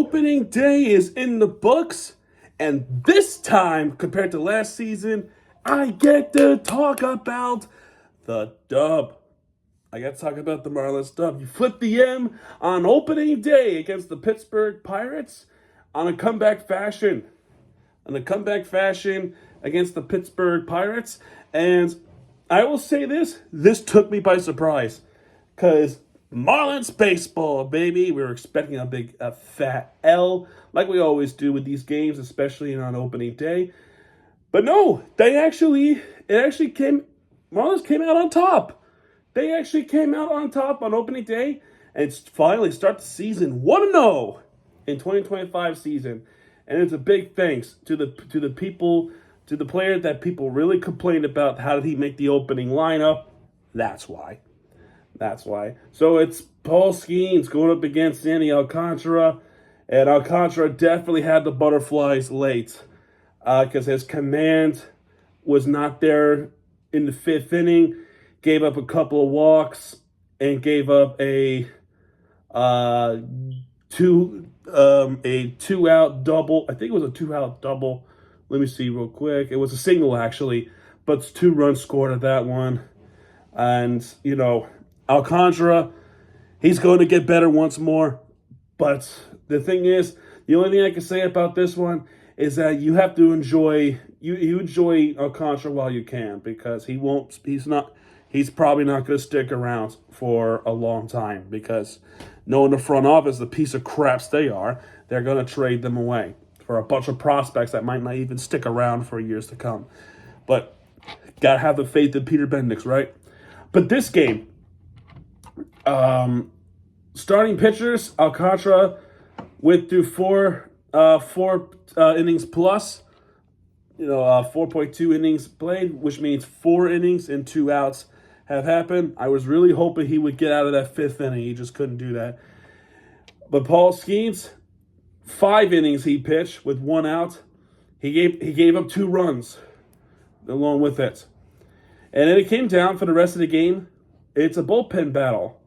Opening day is in the books, and this time, compared to last season, I get to talk about the dub. I got to talk about the Marlins dub. You flip the M on opening day against the Pittsburgh Pirates on a comeback fashion. Against the Pittsburgh Pirates. And I will say this took me by surprise. Because Marlins baseball, baby. We were expecting a fat L, like we always do with these games, especially on opening day. But no, Marlins came out on top. They actually came out on top on opening day and finally start the season 1-0 in 2025 season. And it's a big thanks to the people, to the player that people really complained about. How did he make the opening lineup? That's why. So it's Paul Skeens going up against Sandy Alcantara. And Alcantara definitely had the butterflies late because his command was not there in the fifth inning. Gave up a couple of walks and gave up a two-out double. I think it was a two-out double. Let me see real quick. It was a single, actually, but 2 runs scored at that one. And, Alcantara, he's going to get better once more. But the thing is, the only thing I can say about this one is that you have to enjoy Alcantara while you can, because he's probably not going to stick around for a long time, because knowing the front office, the piece of craps they are, they're going to trade them away for a bunch of prospects that might not even stick around for years to come. But got to have the faith in Peter Bendix, right? But this game, starting pitchers, Alcantara went through four innings plus, 4.2 innings played, which means 4 innings and 2 outs have happened. I was really hoping he would get out of that 5th inning. He just couldn't do that. But Paul Skeens, 5 innings he pitched with 1 out. He gave up 2 runs along with it. And then it came down for the rest of the game. It's a bullpen battle.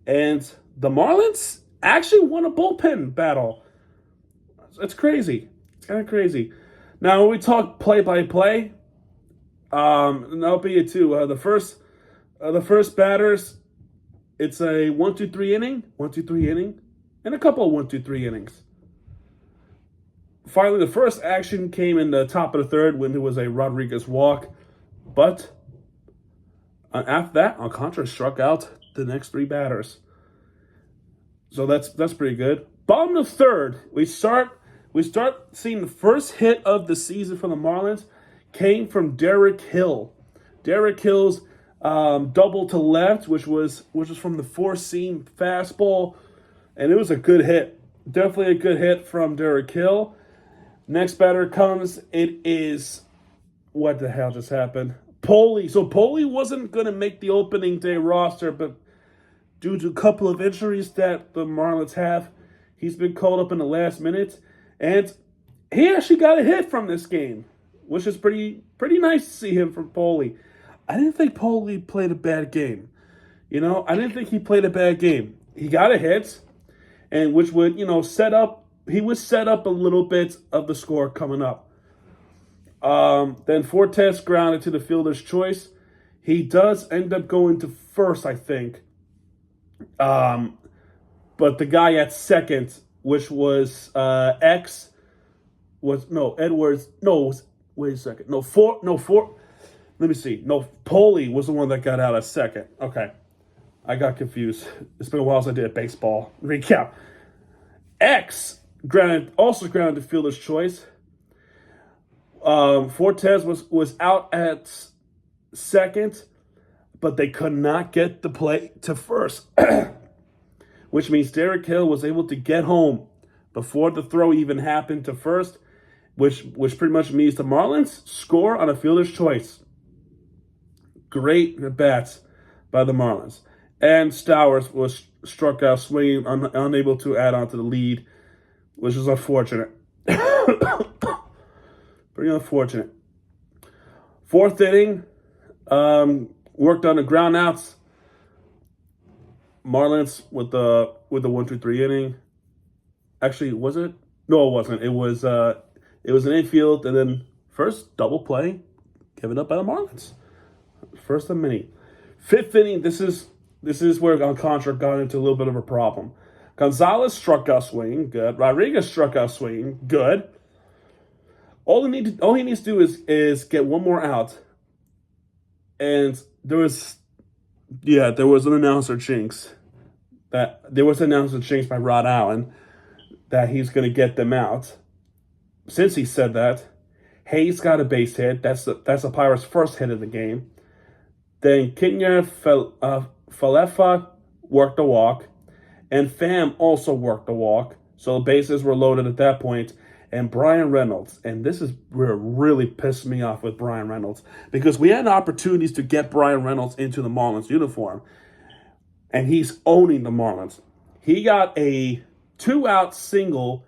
And the Marlins actually won a bullpen battle. It's crazy. It's kind of crazy. Now, when we talk play-by-play, and that'll be it too. The first batters, it's a 1-2-3 inning, and a couple of 1-2-3 innings. Finally, the first action came in the top of the 3rd when there was a Rodriguez walk. But after that, Alcantara struck out the next 3 batters. So that's pretty good. Bottom of the 3rd, we start seeing the first hit of the season for the Marlins came from Derek Hill. Derek Hill's double to left, which was from the 4-seam fastball, and it was a good hit. Definitely a good hit from Derek Hill. Next batter comes. It is, what the hell just happened? Poley. So Poley wasn't going to make the opening day roster, but due to a couple of injuries that the Marlins have, he's been called up in the last minute, and he actually got a hit from this game, which is pretty nice to see him from Poley. I didn't think Poley played a bad game. I didn't think he played a bad game. He got a hit, and which would, set up a little bit of the score coming up. Then Fortes grounded to the fielder's choice. He does end up going to first, I think. But the guy at second, which was Edwards. No, wait a second. Let me see. No, Poley was the one that got out at second. Okay. I got confused. It's been a while since I did a baseball recap. X also grounded to fielder's choice. Fortes was out at second, but they could not get the play to first, which means Derek Hill was able to get home before the throw even happened to first, which pretty much means the Marlins score on a fielder's choice. Great at-bats by the Marlins. And Stowers was struck out swinging, unable to add on to the lead, which is unfortunate. Pretty unfortunate. 4th inning, worked on the groundouts. Marlins with the 1-2-3 inning. Actually, was it? No, it wasn't. It was an infield, and then first double play given up by the Marlins. First of many. Fifth inning. This is where Alcantara got into a little bit of a problem. Gonzalez struck out swinging, good. Rodriguez struck out swinging, good. All he needs to do is get one more out. And there was an announcer jinx by Rod Allen that he's going to get them out. Since he said that, Hayes got a base hit. That's the Pirates' first hit of the game. Then Kenya Falefa worked a walk, and Pham also worked a walk. So the bases were loaded at that point. And Brian Reynolds, and this is where it really pissed me off with Brian Reynolds, because we had opportunities to get Brian Reynolds into the Marlins uniform, and he's owning the Marlins. He got a 2-out single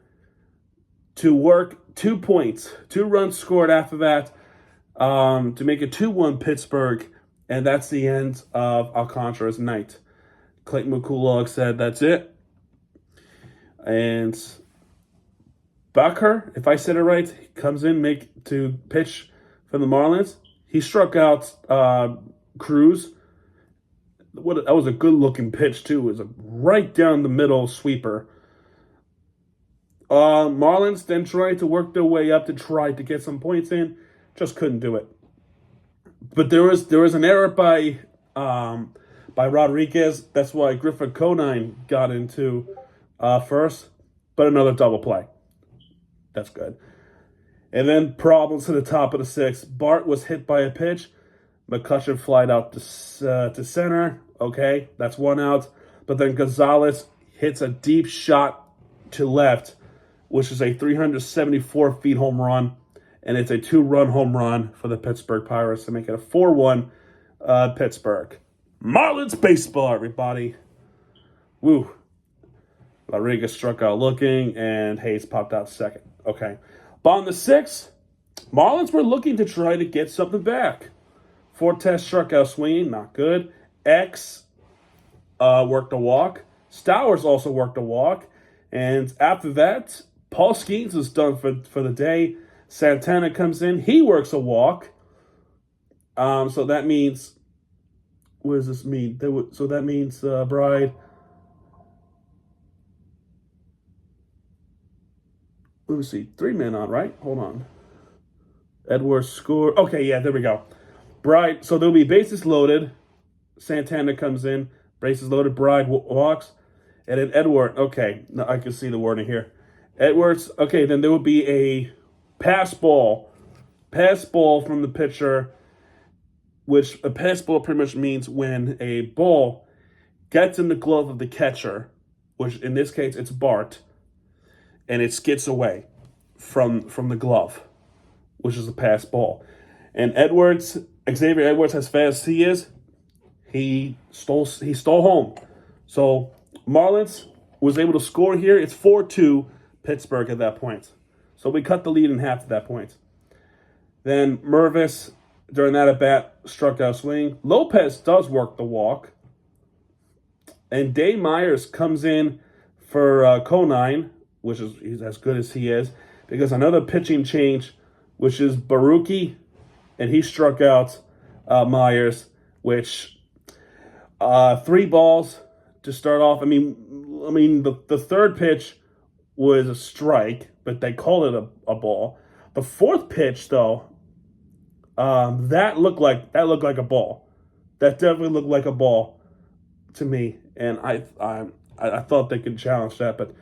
to work 2 points, 2 runs scored after that to make it 2-1 Pittsburgh, and that's the end of Alcantara's night. Clayton McCullough said that's it. And Bacher, if I said it right, he comes in to pitch for the Marlins. He struck out Cruz. That was a good-looking pitch, too. It was a right down the middle sweeper. Marlins then tried to work their way up to try to get some points in. Just couldn't do it. But there was an error by Rodriguez. That's why Griffin Conine got into first. But another double play. That's good. And then problems to the top of the 6th. Bart was hit by a pitch. McCutcheon flied out to center. Okay, that's 1 out. But then Gonzalez hits a deep shot to left, which is a 374 feet home run. And it's a 2-run home run for the Pittsburgh Pirates to make it a 4-1 Pittsburgh. Marlins baseball, everybody. Woo. Rodriguez struck out looking, and Hayes popped out second. Okay. But on the 6th, Marlins were looking to try to get something back. Fortes struck out swinging, not good. X worked a walk. Stowers also worked a walk. And after that, Paul Skeens is done for the day. Santana comes in. He works a walk. So that means, what does this mean? So that means Bride. Let me see. 3 men on, right? Hold on. Edwards scored. Okay, yeah, there we go. Bride. So there'll be bases loaded. Santana comes in. Bases loaded. Bride walks. And then Edward. Okay, now I can see the wording here. Edwards. Okay, then there will be a pass ball from the pitcher, which a pass ball pretty much means when a ball gets in the glove of the catcher, which in this case it's Bart, and it skids away from the glove, which is a pass ball. And Xavier Edwards, as fast as he is, he stole home. So Marlins was able to score here. It's 4-2 Pittsburgh at that point. So we cut the lead in half at that point. Then Mervis, during that at-bat, struck out swing. Lopez does work the walk. And Dave Myers comes in for Conine, which is he's as good as he is, because another pitching change, which is Baruki, and he struck out Myers, which 3 balls to start off. I mean the third pitch was a strike, but they called it a ball. The fourth pitch, though, that looked like a ball. That definitely looked like a ball to me, and I thought they could challenge that, but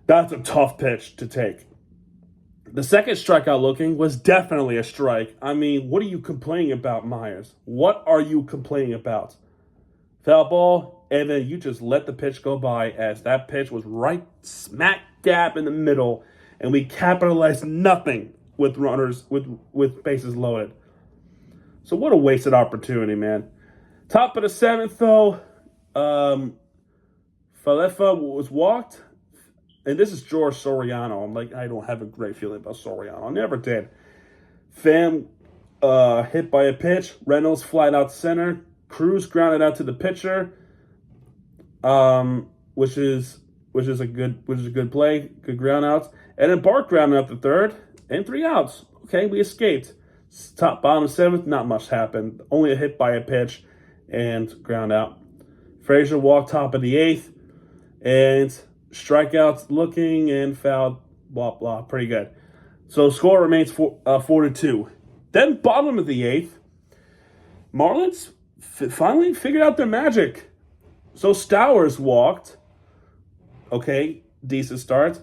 that's a tough pitch to take. The second strikeout looking was definitely a strike. I mean, what are you complaining about, Myers? What are you complaining about? Foul ball, and then you just let the pitch go by, as that pitch was right smack dab in the middle, and we capitalized nothing with runners, with bases loaded. So what a wasted opportunity, man. Top of the 7th, though, Falefa was walked. And this is George Soriano. I don't have a great feeling about Soriano. I never did. Pham hit by a pitch. Reynolds flied out center. Cruz grounded out to the pitcher, which is which is a good play, good ground outs. And then Bart grounded out the third and 3 outs. Okay, we escaped. Bottom of 7th, not much happened. Only a hit by a pitch and ground out. Frazier walked top of the 8th and strikeouts looking and fouled, blah, blah, pretty good. So score remains 4-2. Then bottom of the 8th, Marlins finally figured out their magic. So Stowers walked. Okay, decent start.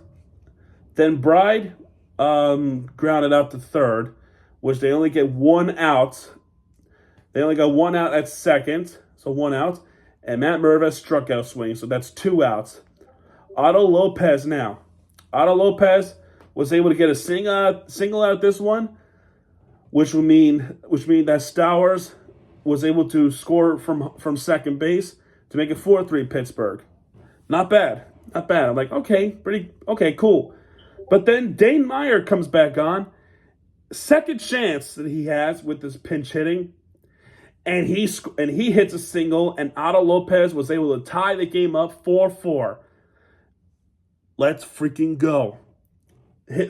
Then Bride grounded out to third, which they only get 1 out. They only got 1 out at second, so 1 out. And Matt Mervis struck out swing, so that's 2 outs. Otto Lopez now. Otto Lopez was able to get a single out this one, which would mean that Stowers was able to score from second base to make it 4-3 Pittsburgh. Not bad. I'm like, okay, cool. But then Dane Meyer comes back on. Second chance that he has with this pinch hitting. And he hits a single, and Otto Lopez was able to tie the game up 4-4. Let's freaking go.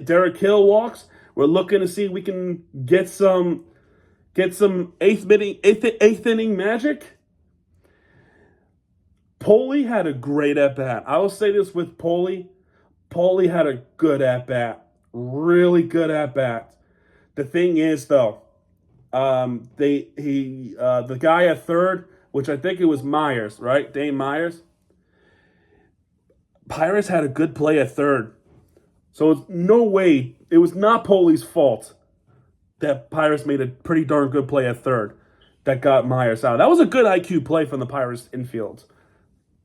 Derek Hill walks. We're looking to see if we can get some eighth inning magic. Poli had a great at-bat. I will say this with Poli. Poli had a good at-bat. Really good at-bat. The thing is, though, the guy at third, which I think it was Myers, right? Dane Myers. Pirates had a good play at third. So it's no way, it was not Poli's fault that Pirates made a pretty darn good play at third that got Myers out. That was a good IQ play from the Pirates infield.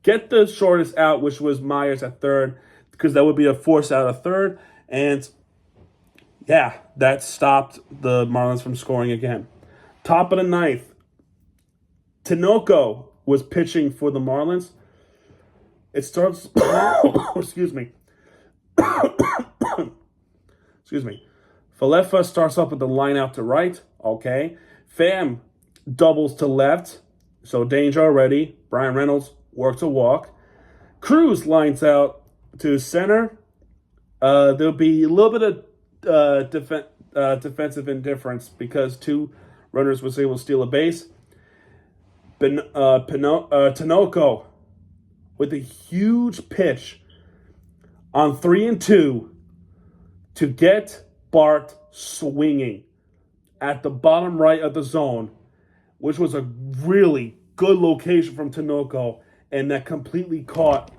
Get the shortest out, which was Myers at third, because that would be a force out of third. And yeah, that stopped the Marlins from scoring again. Top of the 9th, Tinoco was pitching for the Marlins. It starts, excuse me. Excuse me. Falefa starts up with the line out to right. Okay. Pham doubles to left. So danger already. Brian Reynolds works a walk. Cruz lines out to center. There'll be a little bit of defensive indifference because 2 runners was able to steal a base. Tinoco with a huge pitch on 3-2 to get Bart swinging at the bottom right of the zone, which was a really good location from Tinoco, and that completely got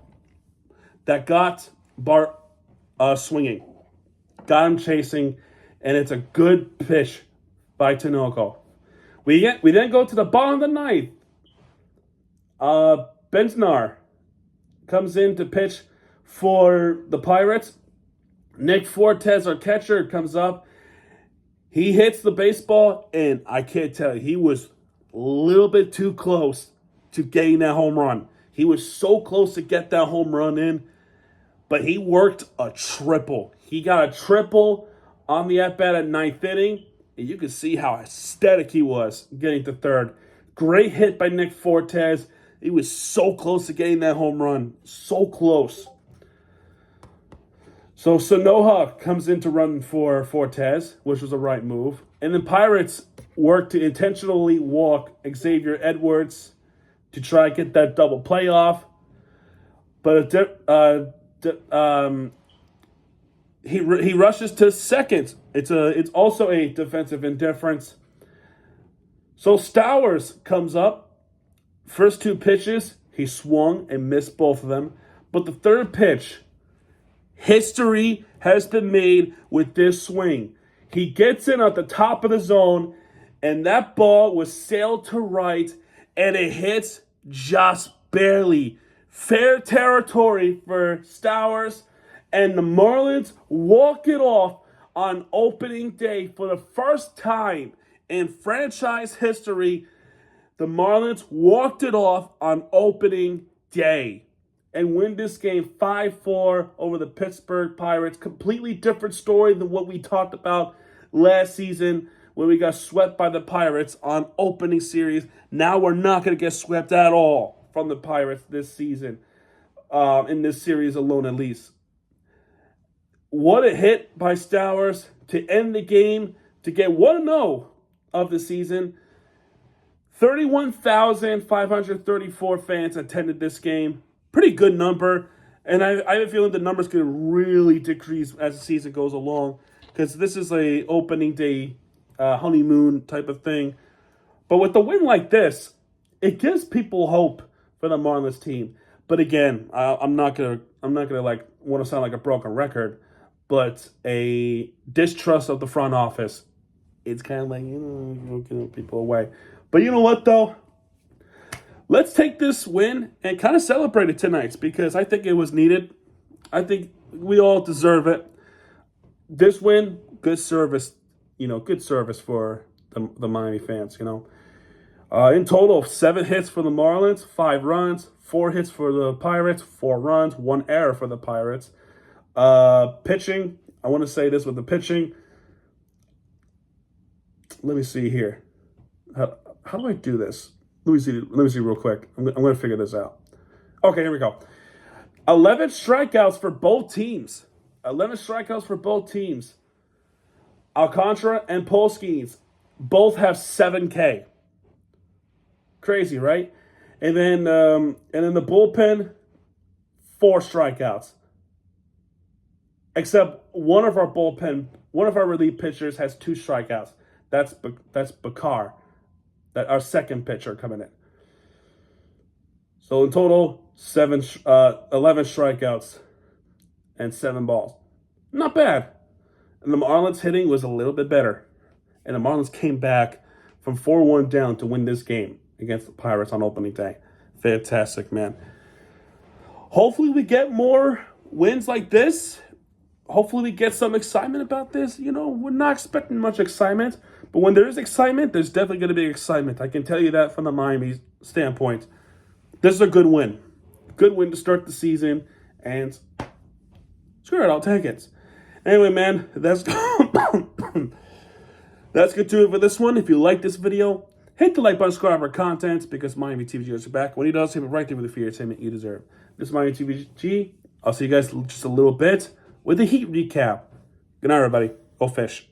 Bart swinging, got him chasing, and it's a good pitch by Tinoco. We then go to the bottom of the 9th. Benznar comes in to pitch for the Pirates. Nick Fortes, our catcher, comes up. He hits the baseball, and I can't tell you, he was a little bit too close to getting that home run. He was so close to get that home run in, but he worked a triple. He got a triple on the at-bat at 9th inning, and you can see how ecstatic he was getting to third. Great hit by Nick Fortes. He was so close to getting that home run. So close. So Sonoha comes in to run for Fortes, which was a right move. And the Pirates worked to intentionally walk Xavier Edwards to try to get that double play off. But he rushes to second. It's also a defensive indifference. So Stowers comes up. First 2 pitches, he swung and missed both of them. But the third pitch, history has been made with this swing. He gets in at the top of the zone, and that ball was sailed to right, and it hits just barely. Fair territory for Stowers, and the Marlins walk it off on opening day for the first time in franchise history. The Marlins walked it off on opening day and win this game 5-4 over the Pittsburgh Pirates. Completely different story than what we talked about last season when we got swept by the Pirates on opening series. Now we're not going to get swept at all from the Pirates this season. in this series alone, at least. What a hit by Stowers to end the game, to get 1-0 of the season. 31,534 fans attended this game. Pretty good number. And I have a feeling the number's going to really decrease as the season goes along, because this is a opening day honeymoon type of thing. But with the win like this, it gives people hope for the Marlins team. But again, I'm not gonna like want to sound like a broken record, but a distrust of the front office. It's kind of like, giving people away. But you know what though? Let's take this win and kind of celebrate it tonight, because I think it was needed. I think we all deserve it. This win, good service, good service for the Miami fans, In total, 7 hits for the Marlins, 5 runs, 4 hits for the Pirates, 4 runs, 1 error for the Pirates. Pitching, I want to say this with the pitching. Let me see here. How do I do this? Let me see real quick. I'm going to figure this out. Okay, here we go. 11 strikeouts for both teams. 11 strikeouts for both teams. Alcantara and Polskins both have 7K. Crazy, right? And then the bullpen, 4 strikeouts. Except one of our relief pitchers has 2 strikeouts. That's Bakar. That our second pitcher coming in. So in total, 11 strikeouts and 7 balls. Not bad. And the Marlins hitting was a little bit better. And the Marlins came back from 4-1 down to win this game against the Pirates on opening day. Fantastic, man. Hopefully we get more wins like this. Hopefully we get some excitement about this. We're not expecting much excitement. But when there is excitement, there's definitely going to be excitement. I can tell you that from the Miami standpoint. This is a good win. Good win to start the season. And screw it, I'll take it. Anyway, man, that's good to it for this one. If you like this video, hit the like button, subscribe for content, because Miami TVG is back. When he does, hit it right there with the free entertainment you deserve. This is Miami TVG. I'll see you guys just a little bit with the Heat recap. Good night, everybody. Go Fish.